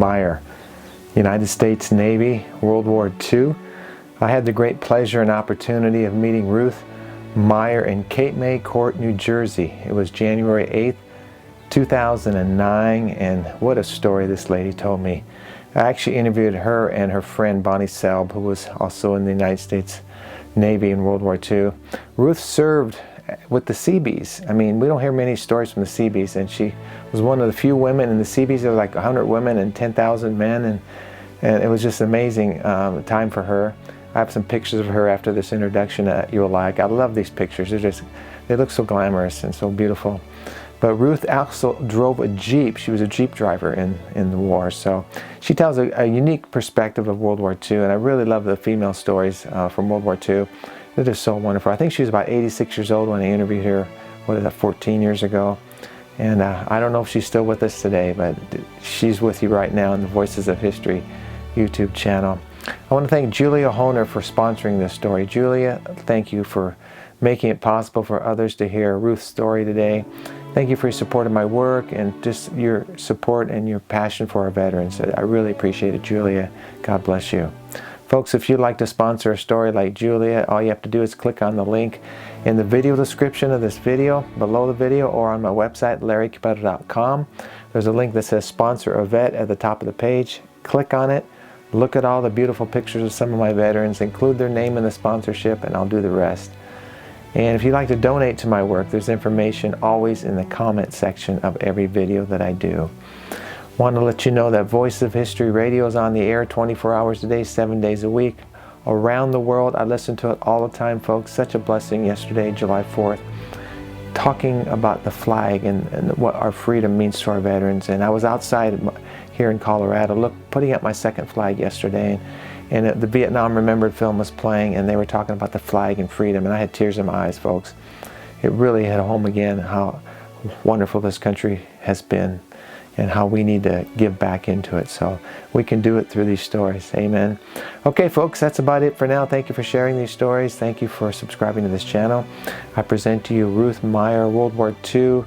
Maier, United States Navy, World War II. I had the great pleasure and opportunity of meeting Ruth Maier in Cape May Court, New Jersey. It was January 8th, 2009, and what a story this lady told me. I actually interviewed her and her friend Bonnie Selb, who was also in the United States Navy in World War II. Ruth served with the Seabees. I mean, we don't hear many stories from the Seabees, and she was one of the few women in the Seabees. There were like 100 women and 10,000 men, and it was just an amazing time for her. I have some pictures of her after this introduction that you'll like. I love these pictures. They look so glamorous and so beautiful. But Ruth also drove a Jeep. She was a Jeep driver in the war. So she tells a unique perspective of World War II, and I really love the female stories from World War II. They're just so wonderful. I think she was about 86 years old when I interviewed her, 14 years ago. And I don't know if she's still with us today, but she's with you right now in the Voices of History YouTube channel. I want to thank Julia Honer for sponsoring this story. Julia, thank you for making it possible for others to hear Ruth's story today. Thank you for your support of my work and just your support and your passion for our veterans. I really appreciate it, Julia. God bless you. Folks, if you'd like to sponsor a story like Julia, all you have to do is click on the link in the video description of this video, below the video, or on my website, larrycapeto.com. There's a link that says Sponsor a Vet at the top of the page. Click on it. Look at all the beautiful pictures of some of my veterans. Include their name in the sponsorship, and I'll do the rest. And if you'd like to donate to my work, there's information always in the comment section of every video that I do. Want to let you know that Voice of History Radio is on the air 24 hours a day, 7 days a week. Around the world, I listen to it all the time, folks. Such a blessing yesterday, July 4th, talking about the flag and what our freedom means to our veterans. And I was outside here in Colorado, putting up my second flag yesterday. And the Vietnam Remembered film was playing, and they were talking about the flag and freedom, and I had tears in my eyes, folks. It really hit home again how wonderful this country has been and how we need to give back into it. So we can do it through these stories. Amen. Okay, folks, that's about it for now. Thank you for sharing these stories. Thank you for subscribing to this channel. I present to you Ruth Maier, World War II.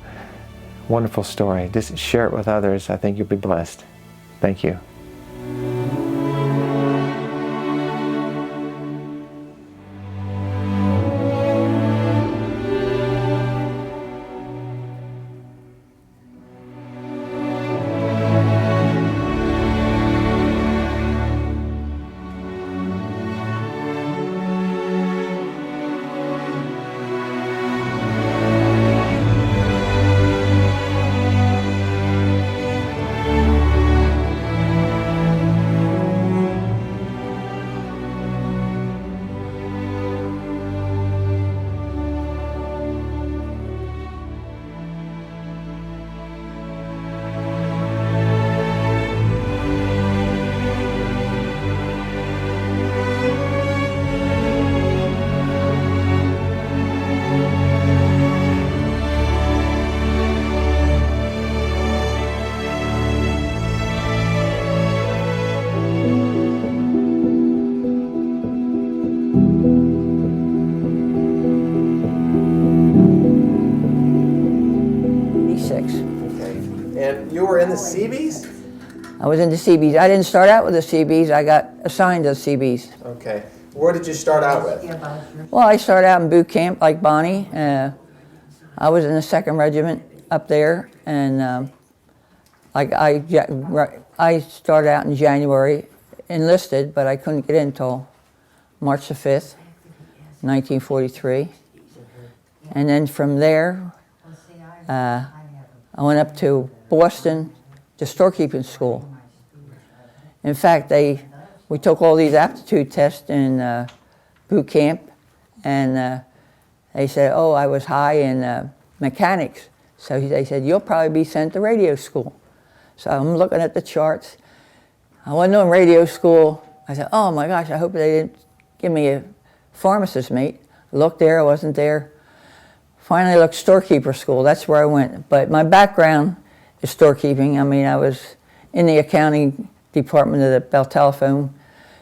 Wonderful story. Just share it with others. I think you'll be blessed. Thank you. And you were in the Seabees? I was in the Seabees. I didn't start out with the Seabees. I got assigned to the Seabees. Okay. Where did you start out with? Well, I started out in boot camp like Bonnie. I was in the 2nd Regiment up there, and I started out in January, enlisted, but I couldn't get in until March the 5th, 1943. And then from there, I went up to Boston to storekeeping school. In fact, we took all these aptitude tests in boot camp, and they said, oh, I was high in mechanics. So they said, you'll probably be sent to radio school. So I'm looking at the charts. I wasn't in radio school. I said, oh my gosh, I hope they didn't give me a pharmacist mate. Looked there, I wasn't there. Finally, I looked storekeeper school. That's where I went. But my background is storekeeping. I mean, I was in the accounting department of the Bell Telephone,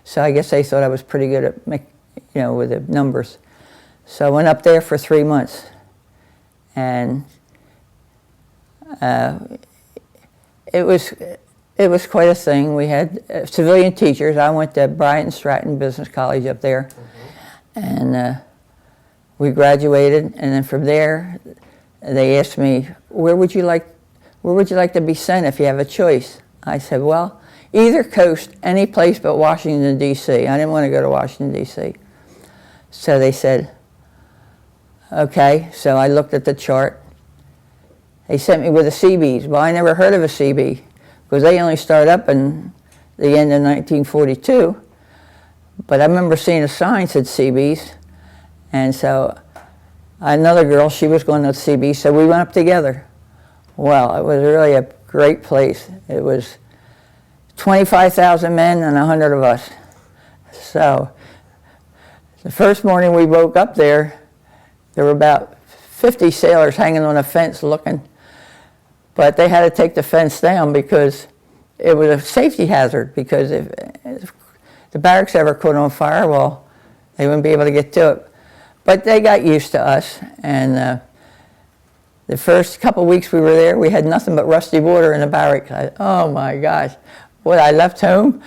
so I guess they thought I was pretty good at, with the numbers. So I went up there for 3 months, and it was it was quite a thing. We had civilian teachers. I went to Bryant and Stratton Business College up there, and we graduated. And then from there, they asked me, where would you like to be sent if you have a choice? I said, well, either coast, any place but Washington, D.C. I didn't want to go to Washington, D.C. So they said, okay. So I looked at the chart. They sent me with the Seabees. Well, I never heard of a Seabee because they only started up in the end of 1942. But I remember seeing a sign that said Seabees. And so another girl, she was going to the Seabees, so we went up together. Well, it was really a great place. It was 25,000 men and 100 of us. So the first morning we woke up there were about 50 sailors hanging on a fence looking. But they had to take the fence down because it was a safety hazard, because if the barracks ever caught on fire, well, they wouldn't be able to get to it. But they got used to us, and the first couple of weeks we were there, we had nothing but rusty water in the barracks. Oh my gosh, what, I left home?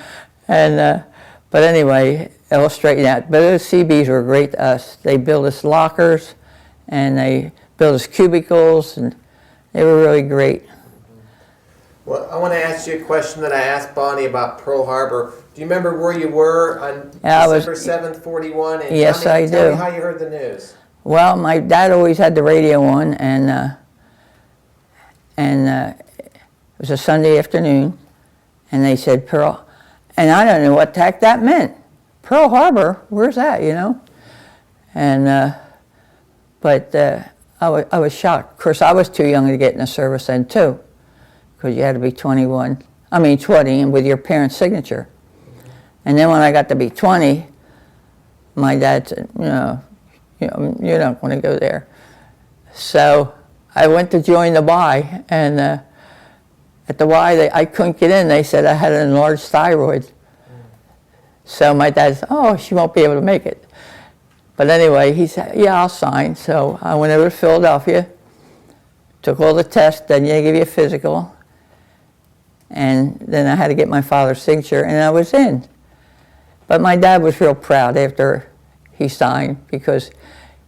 And but anyway, it all straightened out. But those Seabees were great to us. They built us lockers, and they built us cubicles, and they were really great. Well, I want to ask you a question that I asked Bonnie about Pearl Harbor. Do you remember where you were on December 7th, 41? And yes, I do. Tell me how you heard the news. Well, my dad always had the radio on, and it was a Sunday afternoon, and they said Pearl, and I don't know what the heck that meant. Pearl Harbor, where's that, you know? And but I was shocked. Of course, I was too young to get in the service then too, because you had to be 20 and with your parents' signature. And then when I got to be 20, my dad said, you're not going to go there. So I went to join the Y, and at the Y, I couldn't get in. They said I had an enlarged thyroid. So my dad said, oh, she won't be able to make it. But anyway, he said, yeah, I'll sign. So I went over to Philadelphia, took all the tests, then they give you a physical, and then I had to get my father's signature, and I was in. But my dad was real proud after he signed, because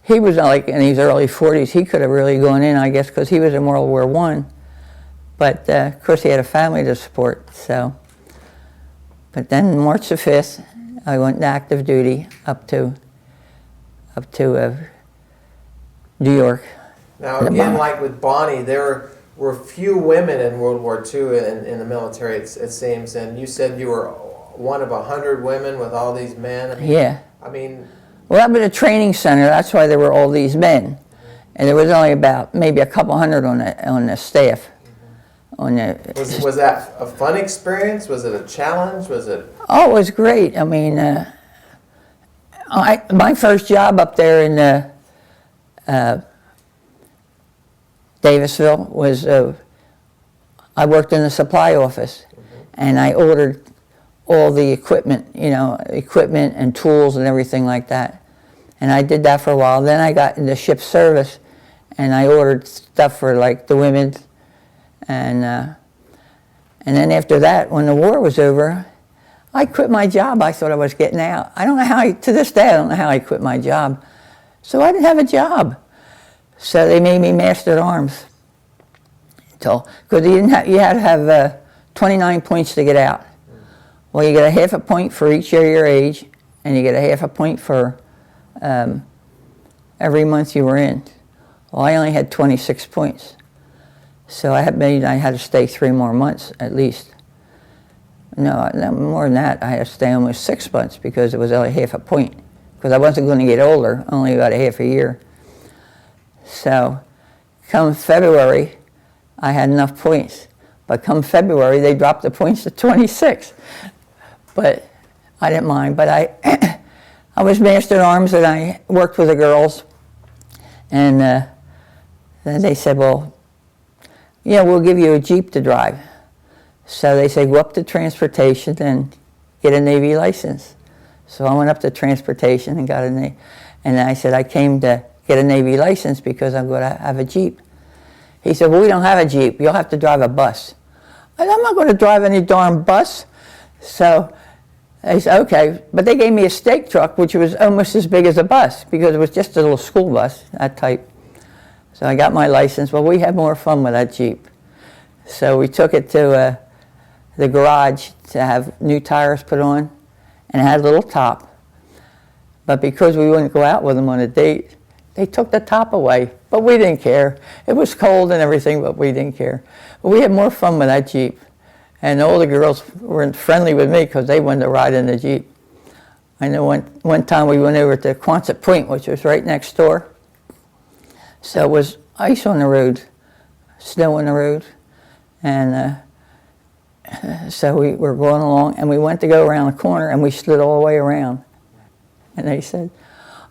he was like in his early 40s. He could have really gone in, I guess, because he was in World War I. But of course, he had a family to support. So, but then March the 5th, I went to active duty up to New York. Now, again, like with Bonnie, there were few women in World War II in the military, it seems, and you said you were one of 100 women with all these men. I mean, yeah. I mean, well, that was a training center. That's why there were all these men, and there was only about maybe a couple hundred on the staff. On the was that a fun experience? Was it a challenge? Was it? Oh, it was great. I mean, my first job up there in Davisville was I worked in the supply office, and I ordered all the equipment, equipment and tools and everything like that. And I did that for a while. Then I got into ship service, and I ordered stuff for like the women. And then after that, when the war was over, I quit my job. I thought I was getting out. I don't know how, to this day, I don't know how I quit my job. So I didn't have a job. So they made me master at arms. Because you had to have 29 points to get out. Well, you get a half a point for each year of your age, and you get a half a point for every month you were in. Well, I only had 26 points. So I had to stay 3 more months at least. No, more than that. I had to stay almost 6 months because it was only half a point. Because I wasn't going to get older, only about a half a year. So come February, I had enough points. But come February, they dropped the points to 26. But I didn't mind. But I was master at arms, and I worked with the girls. And then they said, well, yeah, we'll give you a Jeep to drive. So they said, go up to transportation and get a Navy license. So I went up to transportation and got a Navy. And I said, I came to get a Navy license because I'm going to have a Jeep. He said, well, we don't have a Jeep. You'll have to drive a bus. said, I'm not going to drive any darn bus. So they said, okay. But they gave me a stake truck, which was almost as big as a bus, because it was just a little school bus, that type. So I got my license. Well, we had more fun with that Jeep. So we took it to the garage to have new tires put on, and it had a little top. But because we wouldn't go out with them on a date, they took the top away. But we didn't care. It was cold and everything, but we didn't care. But we had more fun with that Jeep. And all the girls weren't friendly with me because they wanted to ride in the Jeep. I know one time we went over to Quonset Point, which was right next door. So it was ice on the road, snow on the road. And so we were going along, and we went to go around the corner, and we slid all the way around. And they said,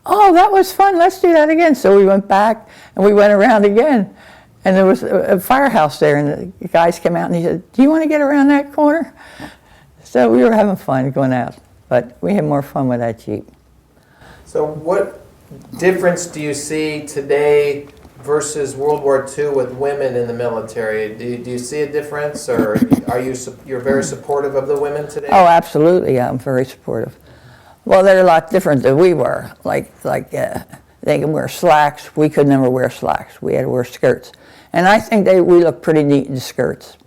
oh, that was fun, let's do that again. So we went back, and we went around again. And there was a firehouse there, and the guys came out, and he said, do you want to get around that corner? So we were having fun going out, but we had more fun with that Jeep. So what difference do you see today versus World War II with women in the military? Do you see a difference, or you're very supportive of the women today? Oh, absolutely, yeah, I'm very supportive. Well, they're a lot different than we were. Like they can wear slacks. We could never wear slacks. We had to wear skirts. And I think we look pretty neat in skirts.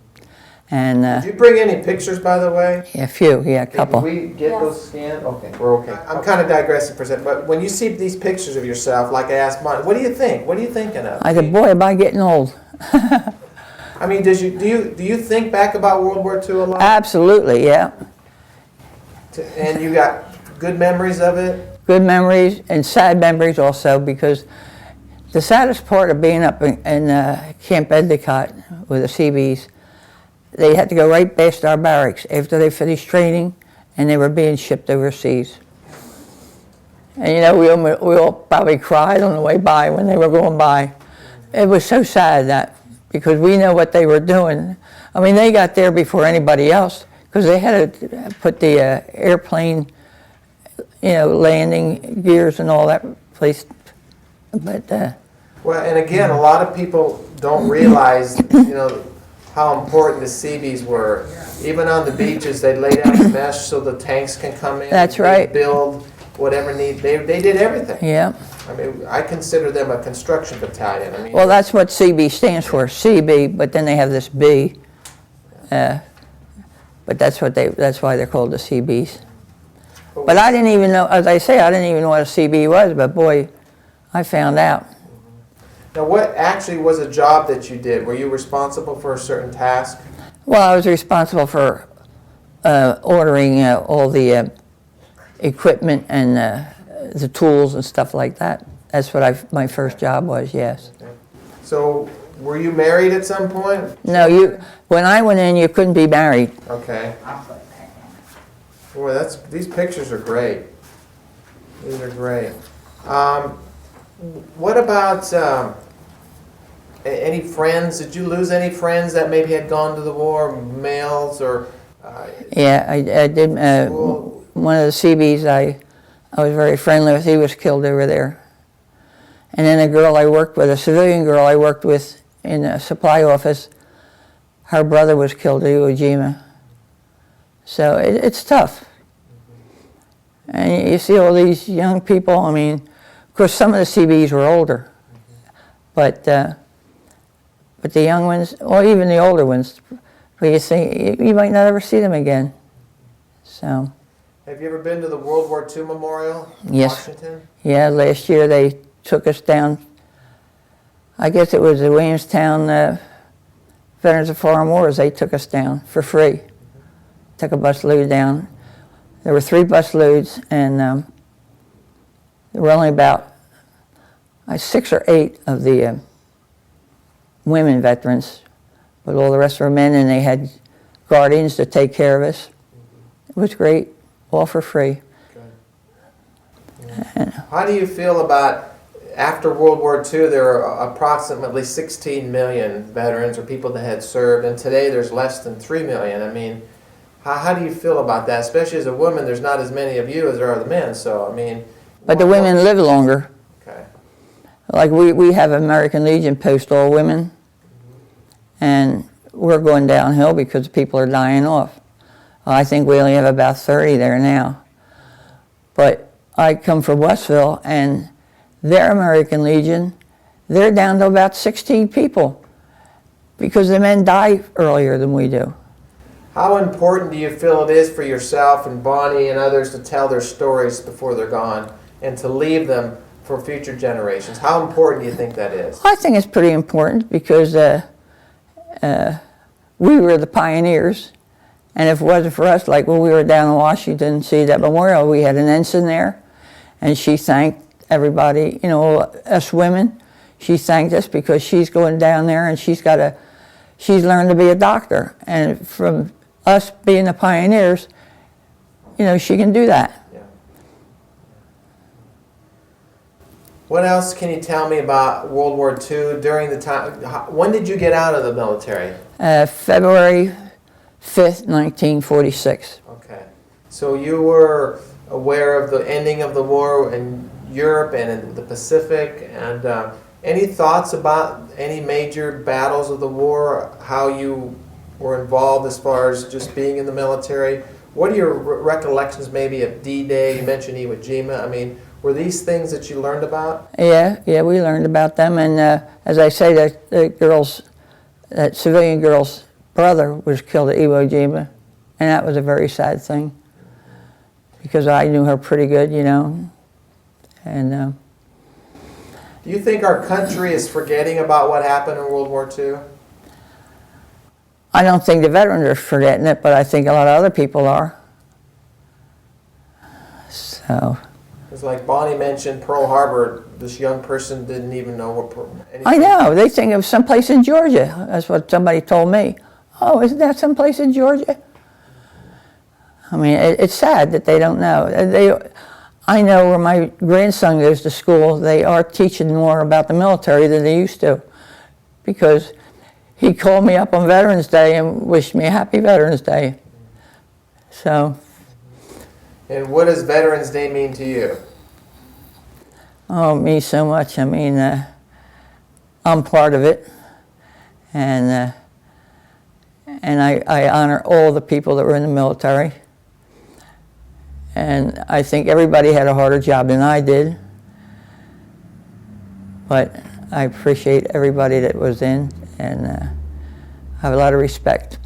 And did you bring any pictures, by the way? Yeah, a few, yeah, a couple. Can we get those scanned? Okay, we're okay. I'm kind of digressing for a second, but when you see these pictures of yourself, like I asked mine, what do you think? What are you thinking of? I said, boy, am I getting old. I mean, do you think back about World War II a lot? Absolutely, yeah. And you got good memories of it? Good memories and sad memories also, because the saddest part of being up in Camp Endicott with the Seabees, they had to go right past our barracks after they finished training, and they were being shipped overseas. And you know, we all probably cried on the way by when they were going by. It was so sad that, because we know what they were doing. I mean, they got there before anybody else, because they had to put the airplane, you know, landing gears and all that place. But well, and again, a lot of people don't realize, you know, how important the Seabees were. Even on the beaches, they laid out the mesh so the tanks can come in. That's right. Build whatever need. They did everything. yeah. I mean, I consider them a construction battalion. I mean, Well, that's what CB stands for, CB, but then they have this B. But that's why they're called the Seabees. But I didn't even know, as I say, I didn't even know what a CB was, but boy, I found out. now, what actually was a job that you did? Were you responsible for a certain task? Well, I was responsible for ordering all the equipment and the tools and stuff like that. That's what my first job was, yes. Okay. So, were you married at some point? No, when I went in, you couldn't be married. Okay. Boy, these pictures are great. These are great. What about any friends? Did you lose any friends that maybe had gone to the war, males or? Yeah, I did. One of the Seabees I was very friendly with, he was killed over there. And then a girl I worked with, a civilian girl I worked with in a supply office, her brother was killed at Iwo Jima. So it's tough. And you see all these young people, I mean, of course some of the Seabees were older, but the young ones, or even the older ones, but you think you might not ever see them again. So. Have you ever been to the World War II Memorial in Yes. Washington? Yeah, last year they took us down. I guess it was the Williamstown Veterans of Foreign Wars. They took us down for free. Took a bus load down. There were 3 bus loads, and there were only about 6 or 8 of the women veterans, but all the rest were men, and they had guardians to take care of us. It was great, all for free. How do you feel about, after World War II, there were approximately 16 million veterans or people that had served, and today there's less than 3 million. I mean, how do you feel about that? Especially as a woman, there's not as many of you as there are the men, so I mean... But the women live longer. Okay. Like we have American Legion post all women, and we're going downhill because people are dying off. I think we only have about 30 there now. But I come from Westville, and their American Legion, they're down to about 16 people because the men die earlier than we do. How important do you feel it is for yourself and Bonnie and others to tell their stories before they're gone and to leave them for future generations? How important do you think that is? I think it's pretty important because we were the pioneers, and if it wasn't for us, like when we were down in Washington, see that memorial, we had an ensign there, and she thanked everybody, you know, us women. She thanked us because she's going down there and she's learned to be a doctor, and from us being the pioneers, you know, she can do that. Yeah. What else can you tell me about World War II during the time? When did you get out of the military? February 5th, 1946. Okay. So you were aware of the ending of the war in Europe and in the Pacific, and any thoughts about any major battles of the war, how you were involved as far as just being in the military? What are your recollections maybe of D-Day? You mentioned Iwo Jima. I mean, were these things that you learned about? Yeah, we learned about them, and as I say, that civilian girl's brother was killed at Iwo Jima, and that was a very sad thing because I knew her pretty good, you know, and do you think our country is forgetting about what happened in World War II? I don't think the veterans are forgetting it, but I think a lot of other people are. So. It's like Bonnie mentioned Pearl Harbor. This young person didn't even know what anything. I know. They think of someplace in Georgia. That's what somebody told me. Oh, isn't that someplace in Georgia? I mean, it's sad that they don't know. I know where my grandson goes to school, they are teaching more about the military than they used to, because he called me up on Veterans Day and wished me a happy Veterans Day. So. And what does Veterans Day mean to you? Oh, it means so much. I mean, I'm part of it, and I honor all the people that were in the military. And I think everybody had a harder job than I did, but I appreciate everybody that was in, and I have a lot of respect.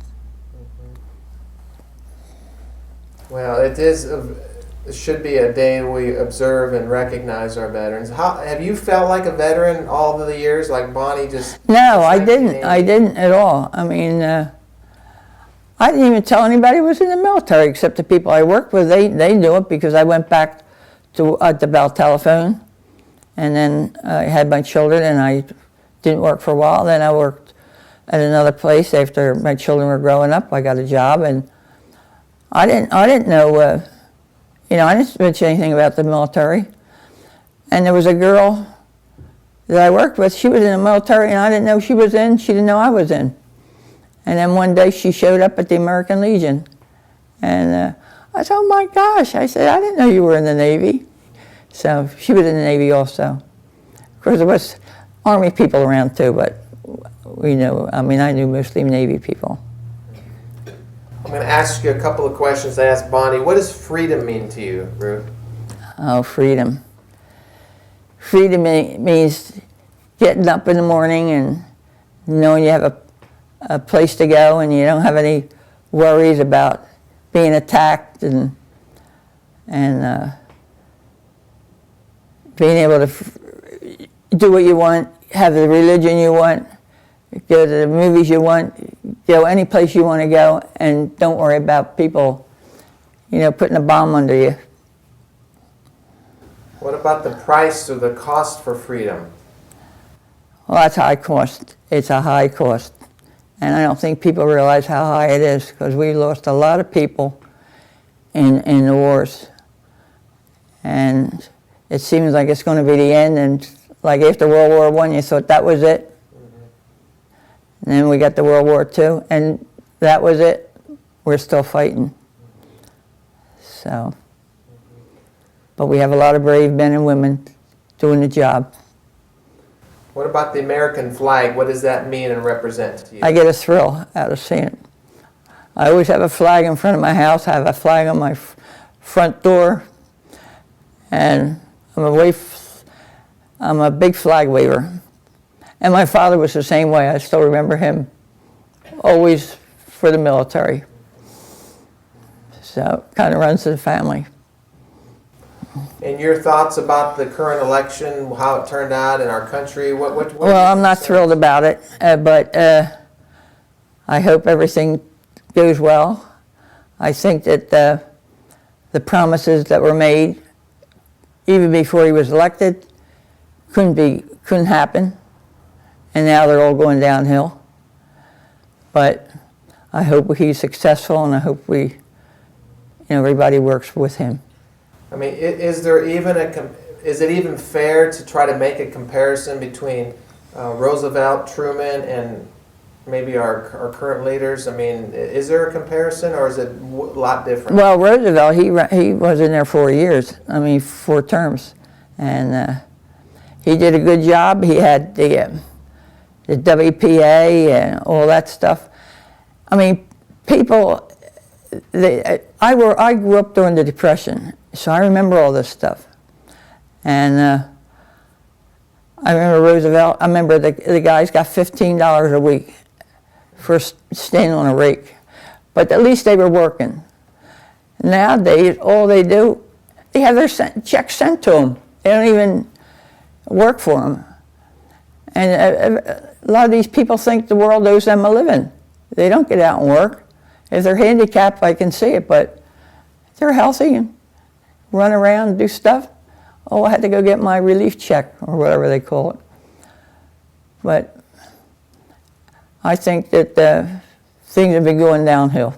Well, it should be a day we observe and recognize our veterans. How have you felt like a veteran all of the years, like Bonnie just? No, I didn't. I didn't at all. I mean, I didn't even tell anybody I was in the military, except the people I worked with. They knew it because I went back to the Bell Telephone, and then I had my children, and I didn't work for a while. Then I worked at another place after my children were growing up. I got a job, and I didn't know. You know, I didn't mention anything about the military. And there was a girl that I worked with. She was in the military, and I didn't know she was in. She didn't know I was in. And then one day she showed up at the American Legion. And I said, oh my gosh. I said, I didn't know you were in the Navy. So she was in the Navy also. Of course, there was Army people around too, but we knew, I mean, I knew mostly Navy people. I'm going to ask you a couple of questions I asked Bonnie. What does freedom mean to you, Ruth? Oh, freedom. Freedom means getting up in the morning and knowing you have a place to go and you don't have any worries about being attacked and being able to do what you want, have the religion you want, go to the movies you want, go any place you want to go, and don't worry about people, you know, putting a bomb under you. What about the price or the cost for freedom? Well, that's high cost. It's a high cost. And I don't think people realize how high it is, because we lost a lot of people in the wars. And it seems like it's going to be the end. And like after World War I, you thought that was it. And then we got to World War II, and that was it. We're still fighting. So, but we have a lot of brave men and women doing the job. What about the American flag? What does that mean and represent to you? I get a thrill out of seeing it. I always have a flag in front of my house. I have a flag on my front door, and I'm a big flag waver. And my father was the same way. I still remember him always for the military. So it kind of runs in the family. And your thoughts about the current election, how it turned out in our country? Well, I'm not thrilled about it, but I hope everything goes well. I think that the promises that were made, even before he was elected, couldn't happen, and now they're all going downhill. But I hope he's successful, and I hope everybody works with him. I mean, is it even fair to try to make a comparison between Roosevelt, Truman, and maybe our current leaders? I mean, is there a comparison, or is it a lot different? Well, Roosevelt, he was in there 4 years. I mean, 4 terms, and he did a good job. He had the WPA and all that stuff. I mean, people. I grew up during the Depression, so I remember all this stuff. And I remember Roosevelt. I remember the guys got $15 a week for standing on a rake, but at least they were working. Nowadays, all they do, they have their checks sent to them. They don't even work for them. And a lot of these people think the world owes them a living. They don't get out and work. If they're handicapped, I can see it, but they're healthy and run around and do stuff. Oh, I had to go get my relief check, or whatever they call it. But I think that things have been going downhill.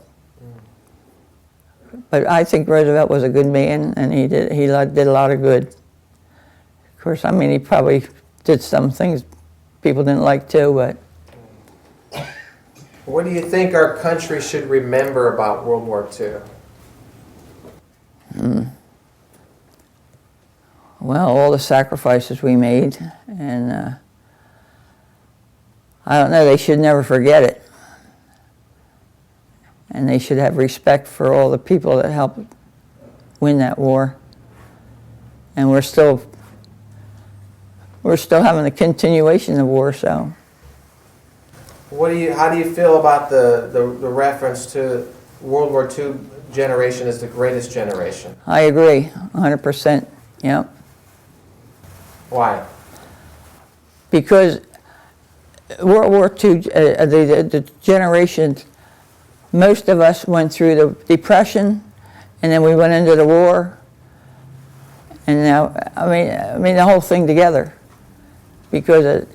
But I think Roosevelt was a good man, and he did a lot of good. Of course, I mean, he probably did some things people didn't like too, but. What do you think our country should remember about World War II? Well, all the sacrifices we made, and I don't know, they should never forget it. And they should have respect for all the people that helped win that war. And we're still having a continuation of the war, so. How do you feel about the reference to World War II generation as the greatest generation? I agree, 100%. Yeah. Why? Because World War II, the generation, most of us went through the Depression, and then we went into the war, and now I mean the whole thing together. Because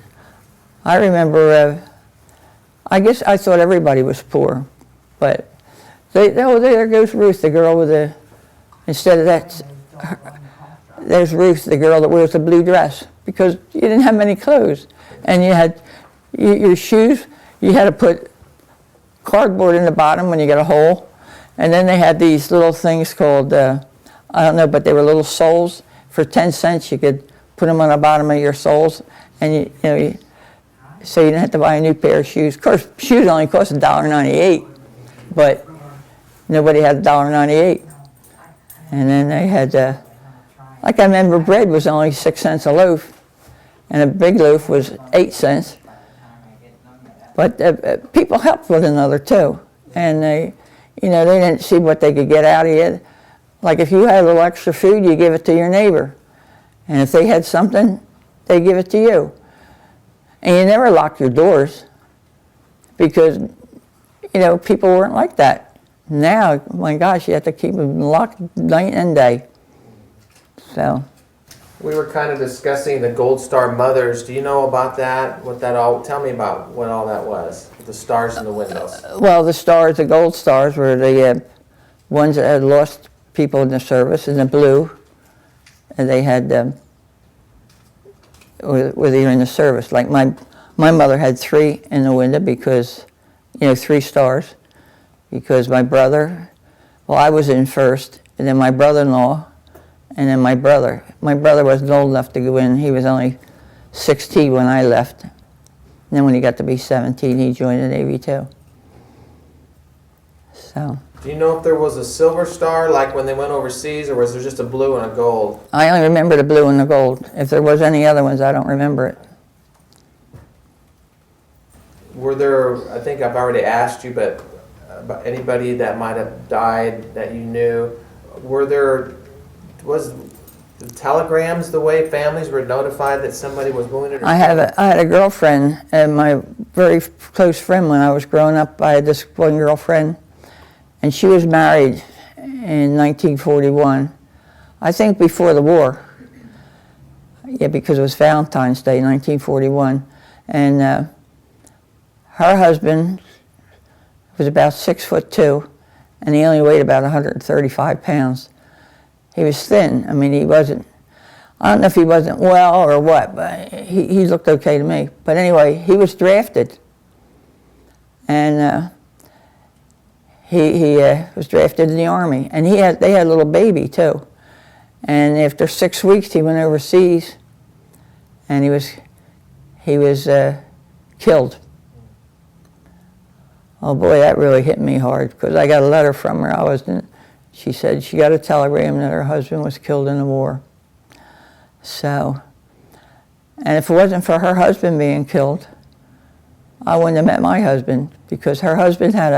I remember. I guess I thought everybody was poor, but there goes Ruth, the girl with instead of that, there's Ruth, the girl that wears the blue dress, because you didn't have many clothes, and you had your shoes, you had to put cardboard in the bottom when you got a hole, and then they had these little things called, I don't know, but they were little soles. For 10 cents you could put them on the bottom of your soles, and so you didn't have to buy a new pair of shoes. Of course, shoes only cost $1.98, but nobody had $1.98. And then they had, like I remember bread was only 6 cents a loaf, and a big loaf was 8 cents. But people helped one another too, and they didn't see what they could get out of you. Like if you had a little extra food, you give it to your neighbor, and if they had something, they give it to you. And you never locked your doors, because, people weren't like that. Now, my gosh, you have to keep them locked night and day. So. We were kind of discussing the Gold Star mothers. Do you know about that? Tell me about what all that was, the stars in the windows. Well, the Gold Stars were the ones that had lost people in the service, in the blue. And they had, whether you're in the service. Like my mother had 3 in the window because, 3 stars, because my brother, I was in first, and then my brother-in-law, and then my brother. My brother wasn't old enough to go in. He was only 16 when I left. And then when he got to be 17, he joined the Navy too. So. Do you know if there was a silver star like when they went overseas, or was there just a blue and a gold? I only remember the blue and the gold. If there was any other ones, I don't remember it. Were there, I think I've already asked you, but about anybody that might have died that you knew, was the telegrams the way families were notified that somebody was wounded? Or I had a girlfriend, and my very close friend when I was growing up. I had this one girlfriend, and she was married in 1941. I think before the war. Yeah, because it was Valentine's Day, 1941. And her husband was about 6'2", and he only weighed about 135 pounds. He was thin. I mean, he wasn't, I don't know if he wasn't well or what, but he looked okay to me. But anyway, he was drafted. And he was drafted in the Army. And they had a little baby too. And after 6 weeks, he went overseas, and he was killed. Oh boy, that really hit me hard, because I got a letter from her. She said she got a telegram that her husband was killed in the war. So, and if it wasn't for her husband being killed, I wouldn't have met my husband, because her husband had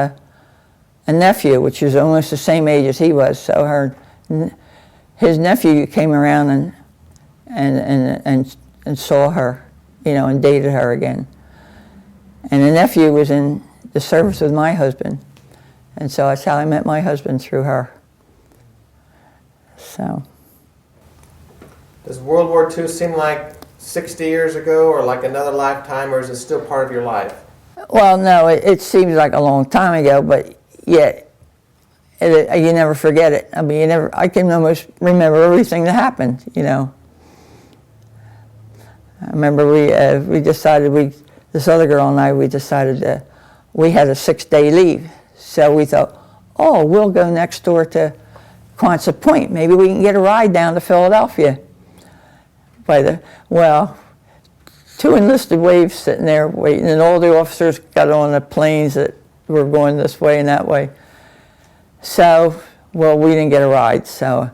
a nephew, which was almost the same age as he was. So his nephew came around and saw her, and dated her again. And the nephew was in the service with my husband. And so that's how I met my husband, through her. So. Does World War II seem like 60 years ago, or like another lifetime, or is it still part of your life? Well, no, it seems like a long time ago, but yet you never forget it. I mean, I can almost remember everything that happened, I remember we decided, this other girl and I, we decided we had a 6-day leave. So we thought, we'll go next door to Quonset Point. Maybe we can get a ride down to Philadelphia. Two enlisted waves sitting there waiting, and all the officers got on the planes that were going this way and that way. So, we didn't get a ride. So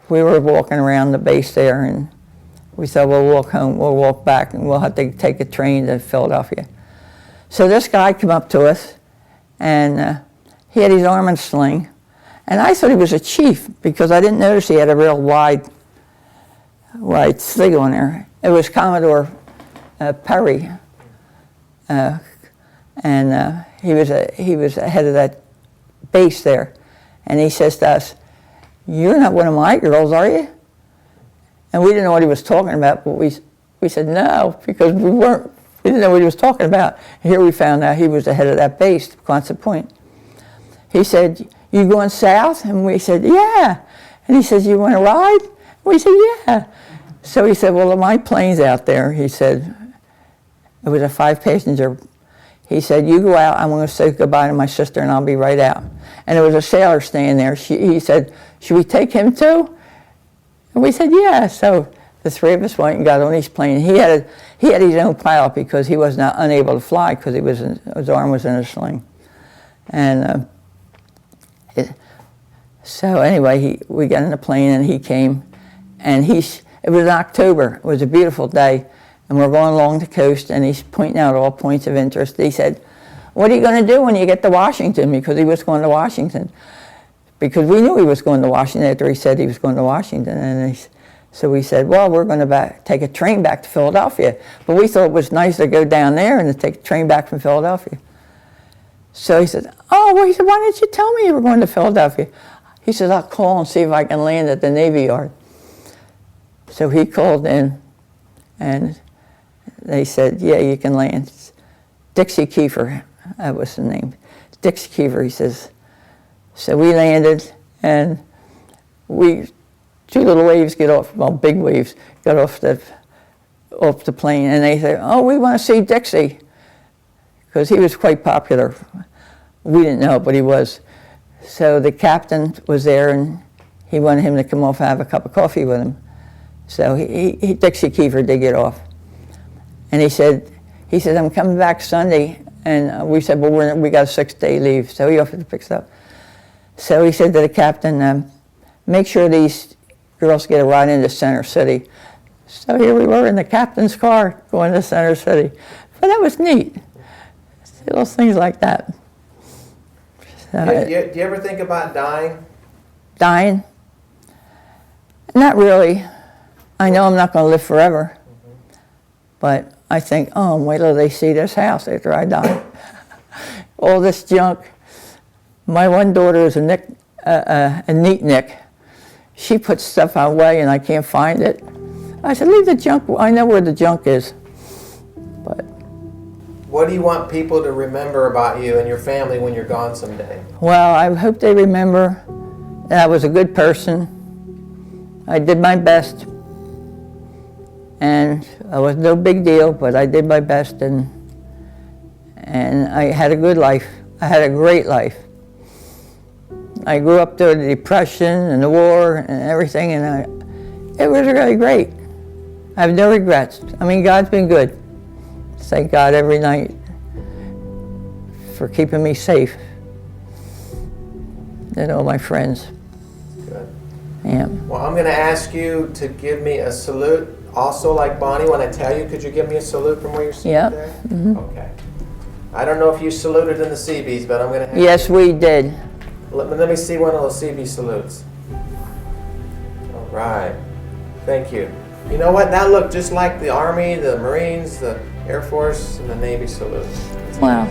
we were walking around the base there, and we thought, we'll walk home, we'll walk back, and we'll have to take a train to Philadelphia. So this guy came up to us, and he had his arm in a sling. And I thought he was a chief, because I didn't notice he had a real wide sling on there. It was Commodore Perry, and he was the head of that base there. And he says to us, "You're not one of my girls, are you?" And we didn't know what he was talking about, but we said no, because we didn't know what he was talking about. Here we found out he was the head of that base, Quonset Point. He said, "You going south?" And we said, "Yeah." And he says, "You want to ride?" And we said, "Yeah." So he said, "Well, my plane's out there." He said, it was a 5-passenger. He said, "You go out, I'm going to say goodbye to my sister, and I'll be right out." And there was a sailor staying there. He said, "Should we take him too?" And we said, "Yeah." So the three of us went and got on his plane. He had his own pilot, because he was not unable to fly, because his arm was in a sling. And so anyway, we got in the plane, and he came, and it was October. It was a beautiful day, and we're going along the coast, and he's pointing out all points of interest. He said, "What are you going to do when you get to Washington?" Because he was going to Washington. Because we knew he was going to Washington after he said he was going to Washington. And so we said, "Well, we're going to take a train back to Philadelphia." But we thought it was nice to go down there and to take a train back from Philadelphia. So he said, he said, "Why didn't you tell me you were going to Philadelphia?" He said, "I'll call and see if I can land at the Navy Yard." So he called in, and they said, "Yeah, you can land." Dixie Kiefer, that was the name. Dixie Kiefer, he says. So we landed, and two little waves get off, big waves, got off the plane, and they said, "We want to see Dixie," because he was quite popular. We didn't know, but he was. So the captain was there, and he wanted him to come off and have a cup of coffee with him. So Dixie Kiefer did get off. And he said, I'm coming back Sunday. And we said, well, we got a 6-day leave. So he offered to pick us up. So he said to the captain, make sure these girls get a ride into Center City. So here we were in the captain's car going to Center City. But that was neat. Little things like that. So, do you ever think about dying? Dying? Not really. I know I'm not going to live forever. But I think, oh, wait till they see this house after I die. All this junk. My one daughter is a neat Nick. She puts stuff away and I can't find it. I said, leave the junk. I know where the junk is. But what do you want people to remember about you and your family when you're gone someday? well, I hope they remember that I was a good person. I did my best. And it was no big deal, but I did my best, and I had a good life. I had a great life. I grew up through the Depression and the war and everything, and it was really great. I have no regrets. I mean, God's been good. Thank God every night for keeping me safe. And all my friends. Good. Yeah. Well, I'm going to ask you to give me a salute. Also, like Bonnie, when I tell you, could you give me a salute from where you're sitting there? Mm-hmm. Okay. I don't know if you saluted in the Seabees, but I'm going to. Yes, we did. Let me see one of those Seabees salutes. All right. Thank you. You know what? That looked just like the Army, the Marines, the Air Force, and the Navy salute. Wow.